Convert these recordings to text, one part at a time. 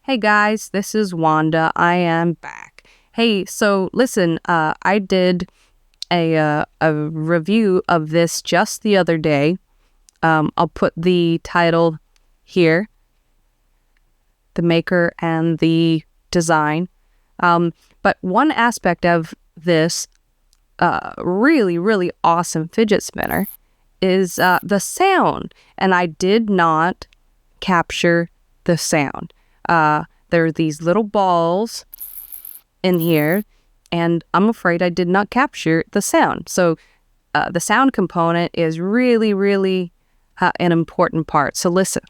Hey guys, this is Wanda. I am back. Hey, so listen, I did a review of this just the other day. I'll put the title here, the maker and the design. But one aspect of this really awesome fidget spinner is the sound, and I did not capture the sound. There are these little balls in here, and I'm afraid I did not capture the sound. So the sound component is really an important part. So listen.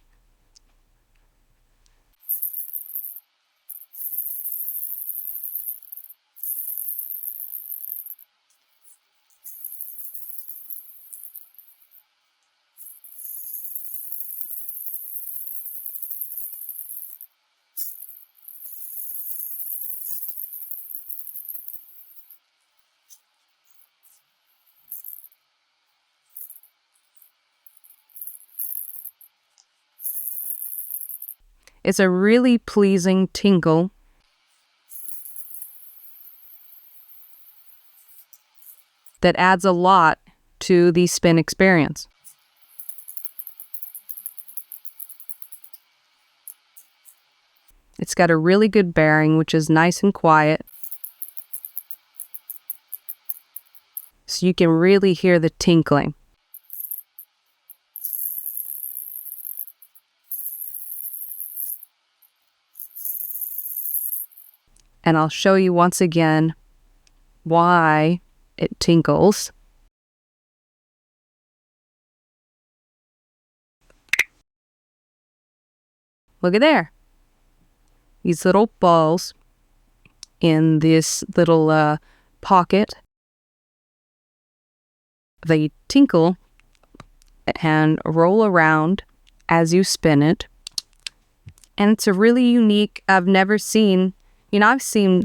It's a really pleasing tinkle. That adds a lot to the spin experience. It's got a really good bearing, which is nice and quiet. So you can really hear the tinkling. And I'll show you once again why it tinkles. Look at there. These little balls in this little pocket. They tinkle and roll around as you spin it. And it's a really unique, I've never seen, I've seen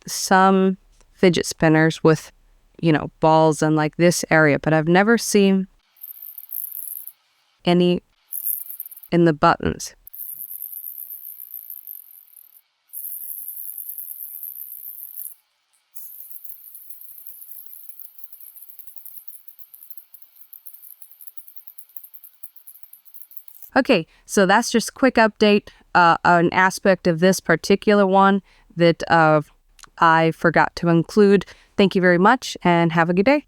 some fidget spinners with, balls in like this area, but I've never seen any in the buttons. Okay, so that's just a quick update, an aspect of this particular one that I forgot to include. Thank you very much and have a good day.